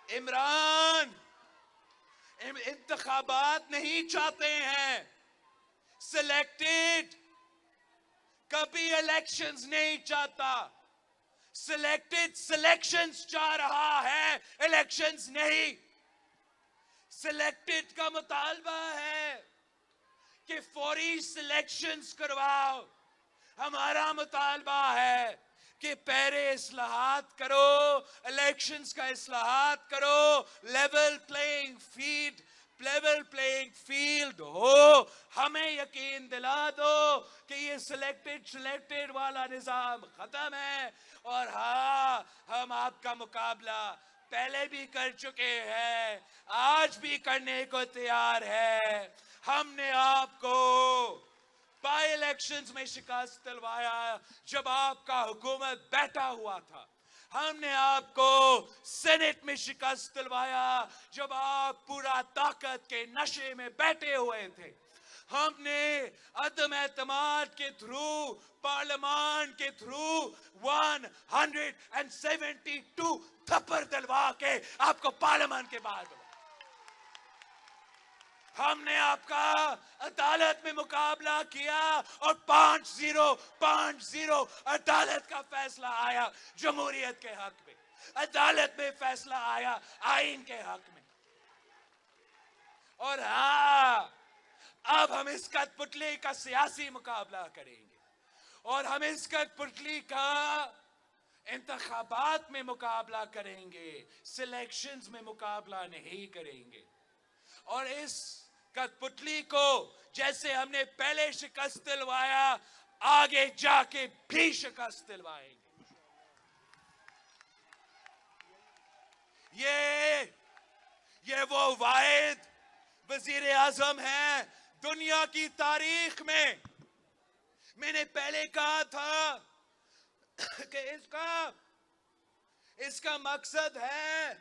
इमरान इंतखाबात नहीं चाहते हैं, सिलेक्टेड, कभी इलेक्शंस नहीं चाहता, सिलेक्टेड सिलेक्शंस चाह रहा है, इलेक्शंस नहीं। सिलेक्टेड का मुतालबा है कि फौरी सिलेक्शंस करवाओ। हमारा मुतालबा है कि पहले इस्लाहात करो, इलेक्शंस का इस्लाहात करो, लेवल प्लेइंग फील्ड हो। हमें यकीन दिला दो कि ये सिलेक्टेड वाला निजाम खत्म है। और हाँ, हम आपका मुकाबला पहले भी कर चुके हैं, आज भी करने को तैयार है। हमने आपको बाई इलेक्शंस में शिकस्त दिलवाया जब आपका हुकूमत बैठा हुआ था। हमने आपको सेनेट में शिकस्त दिलवाया जब आप पूरा ताकत के नशे में बैठे हुए थे। हमने अदम एतमाद के थ्रू, पार्लियामान के थ्रू 172 थप्पड़ दिलवा के आपको पार्लियामान के बाहर बुलाया। हमने आपका अदालत में मुकाबला किया और 5-0 अदालत का फैसला आया जमहूरियत के हक में। अदालत में फैसला आया आईन के हक में। और हाँ, अब हम इस कठपुतली का सियासी मुकाबला करेंगे और हम इस कठपुतली का इंतखाबात में मुकाबला करेंगे, सिलेक्शंस में मुकाबला नहीं करेंगे। और इस कठपुतली को जैसे हमने पहले शिकस्त दिलवाया, आगे जाके भी शिकस्त दिलवाएंगे। ये वो वाहिद वजीर आजम है दुनिया की तारीख में। मैंने पहले कहा था कि इसका मकसद है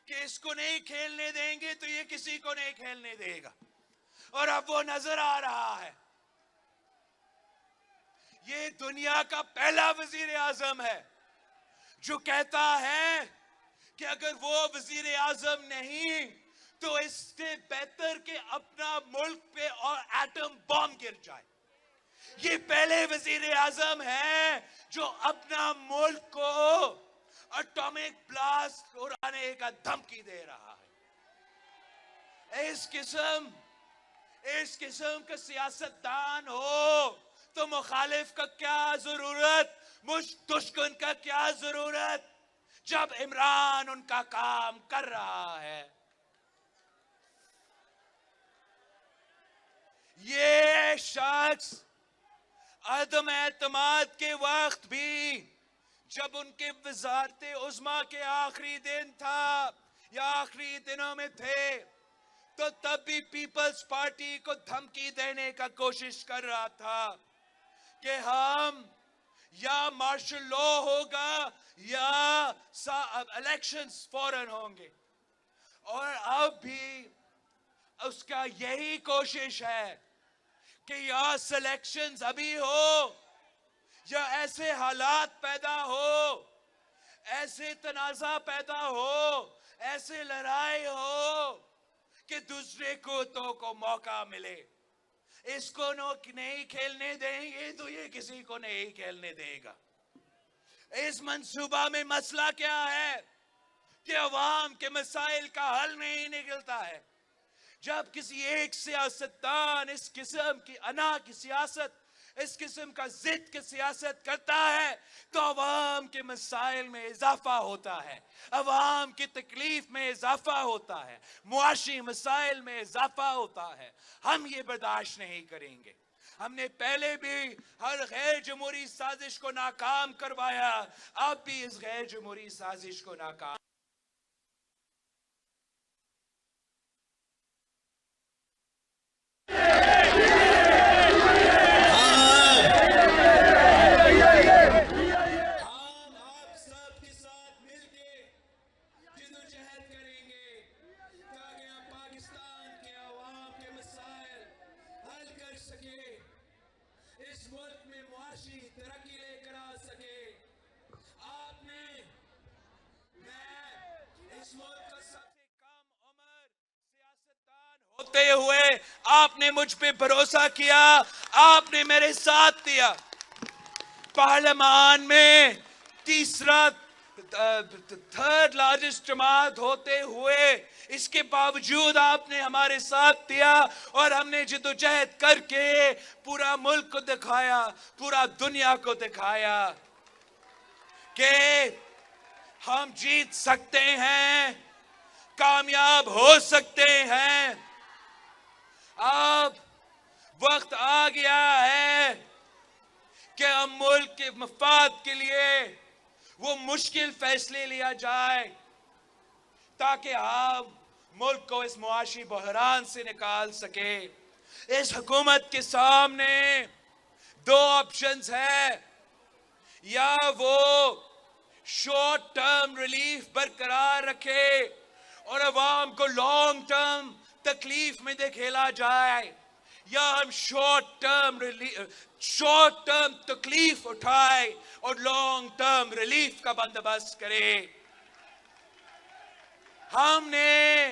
कि इसको नहीं खेलने देंगे तो ये किसी को नहीं खेलने देगा। और अब वो नजर आ रहा है। ये दुनिया का पहला वजीर आजम है जो कहता है कि अगर वो वजीर आजम नहीं तो इससे बेहतर कि अपना मुल्क पे और एटम बॉम्ब गिर जाए। ये पहले वजीर आजम है जो अपना मुल्क को एटॉमिक ब्लास्ट उड़ाने का धमकी दे रहा है। इस किस्म का सियासतदान हो तो मुखालिफ का क्या जरूरत, दुश्मन का क्या जरूरत, जब इमरान उनका काम कर रहा है। ये शख्स अदम एतमाद के वक्त भी, जब उनके वज़ारत उज़्मा के आखिरी दिन था या आखिरी दिनों में थे, तो तब भी पीपल्स पार्टी को धमकी देने का कोशिश कर रहा था कि हम या मार्शल लॉ होगा या इलेक्शंस फौरन होंगे। और अब भी उसका यही कोशिश है कि या सिलेक्शंस अभी हो या ऐसे हालात पैदा हो, ऐसे तनाज़ा पैदा हो, ऐसे लड़ाई हो कि दूसरे कुत्तों को मौका मिले। इसको नहीं खेलने देंगे तो ये किसी को नहीं खेलने देगा। इस मंसूबा में मसला क्या है कि अवाम के मसाइल का हल नहीं निकलता है। जब किसी एक सियासतदान इस किस्म की अना की सियासत, इस किस्म का जिद की सियासत करता है तो अवाम के मसाइल में इजाफा होता है, अवाम की तकलीफ में इजाफा होता है, मुआशी मसाइल में इजाफा होता है। हम ये बर्दाश्त नहीं करेंगे। हमने पहले भी हर गैर जमहूरी साजिश को नाकाम करवाया, अब भी इस गैर जमहूरी साजिश को नाकाम। इस मुल्क में मुआशी तरक्की लेकर आ सके। आपने मैं होते हुए आपने मुझ पे भरोसा किया, आपने मेरे साथ दिया। पार्लियामान में थर्ड लार्जेस्ट जमात होते हुए इसके बावजूद आपने हमारे साथ दिया और हमने जिद्दोजहद करके पूरा मुल्क को दिखाया, पूरा दुनिया को दिखाया कि हम जीत सकते हैं, कामयाब हो सकते हैं। अब वक्त आ गया है कि हम मुल्क के मफाद के लिए वो मुश्किल फैसले लिया जाए ताकि हम मुल्क को इस मुआशी बहरान से निकाल सके। इस हुकूमत के सामने दो ऑप्शंस है, या वो शॉर्ट टर्म रिलीफ बरकरार रखे और अवाम को लॉन्ग टर्म तकलीफ में धकेला जाए, या हम शॉर्ट टर्म तकलीफ उठाए और लॉन्ग टर्म रिलीफ का बंदोबस्त करें। हमने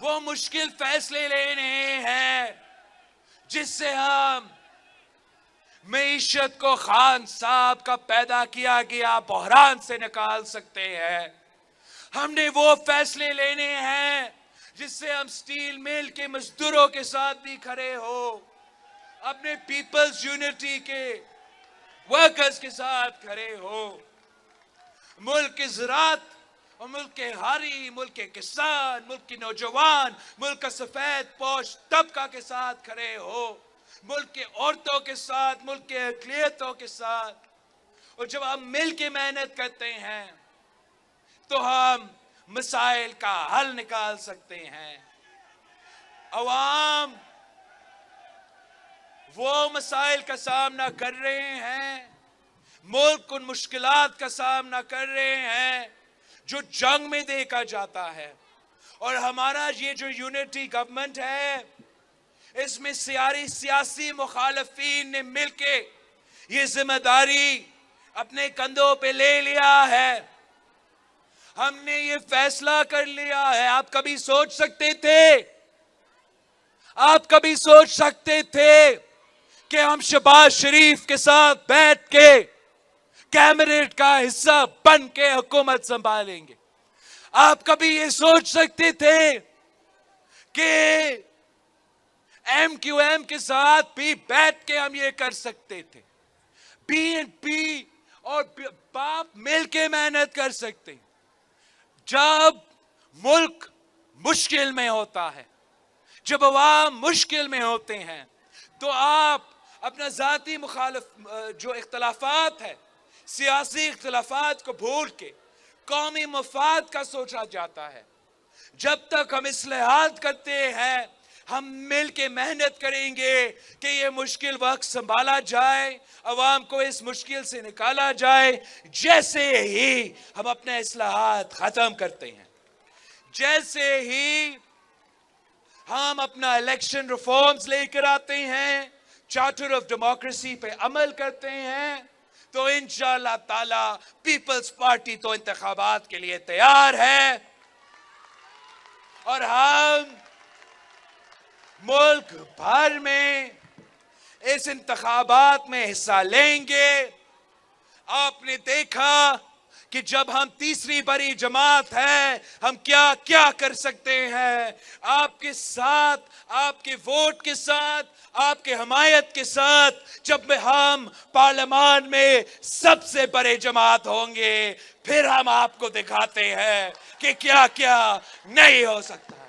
वो मुश्किल फैसले लेने हैं जिससे हम मईशत को खान साहब का पैदा किया गया बहरान से निकाल सकते हैं। हमने वो फैसले लेने हैं जिससे हम स्टील मिल के मजदूरों के साथ भी खड़े हो, अपने पीपल्स यूनिटी के वर्कर्स के साथ खड़े हो, मुल्क की ज़राअत और मुल्क के हारी, मुल्क के किसान, मुल्क के नौजवान, मुल्क का सफेद पोश तबका के साथ खड़े हो, मुल्क के औरतों के साथ, मुल्क के अक़लियतों के साथ। और जब हम मिल के मेहनत करते हैं तो हम मसाइल का हल निकाल सकते हैं। अवाम वो मसाइल का सामना कर रहे हैं, मुल्क उन मुश्किलात का सामना कर रहे हैं जो जंग में देखा जाता है। और हमारा ये जो यूनिटी गवर्नमेंट है, इसमें सियासी मुखालफीन ने मिलके ये जिम्मेदारी अपने कंधों पे ले लिया है। हमने ये फैसला कर लिया है। आप कभी सोच सकते थे कि हम शहबाज शरीफ के साथ बैठ के कैबिनेट का हिस्सा बन के हुकूमत संभालेंगे? आप कभी ये सोच सकते थे कि MQM के साथ भी बैठ के हम ये कर सकते थे? BNP और बाप मिलके मेहनत कर सकते हैं। जब मुल्क मुश्किल में होता है, जब अवाम मुश्किल में होते हैं, तो आप अपना जाती जो इख्तलाफात है, सियासी इख्तलाफात को भूल के कौमी मफाद का सोचा जाता है। जब तक हम इस्लाहात करते हैं, हम मिल के मेहनत करेंगे कि ये मुश्किल वक्त संभाला जाए, अवाम को इस मुश्किल से निकाला जाए। जैसे ही हम अपने इस्लाहात खत्म करते हैं, जैसे ही हम अपना इलेक्शन रिफॉर्म्स लेकर आते हैं, चार्टर ऑफ डेमोक्रेसी पे अमल करते हैं, तो इंशाअल्लाह ताला पीपल्स पार्टी तो इंतखाबात के लिए तैयार है और हम मुल्क भर में इस इंतखाबात में हिस्सा लेंगे। आपने देखा कि जब हम तीसरी बड़ी जमात है, हम क्या क्या कर सकते हैं। आपके साथ, आपके वोट के साथ, आपके हमायत के साथ, जब हम पार्लियामान में सबसे बड़े जमात होंगे, फिर हम आपको दिखाते हैं कि क्या क्या नहीं हो सकता है।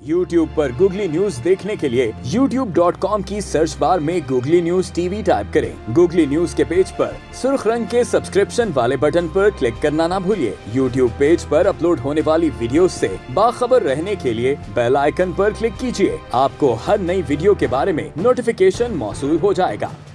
YouTube पर Google न्यूज देखने के लिए youtube.com की सर्च बार में Google न्यूज TV टाइप करें। Google न्यूज के पेज पर सुर्ख रंग के सब्सक्रिप्शन वाले बटन पर क्लिक करना ना भूलिए। YouTube पेज पर अपलोड होने वाली वीडियोस से बाखबर रहने के लिए बेल आइकन पर क्लिक कीजिए। आपको हर नई वीडियो के बारे में नोटिफिकेशन मौसूल हो जाएगा।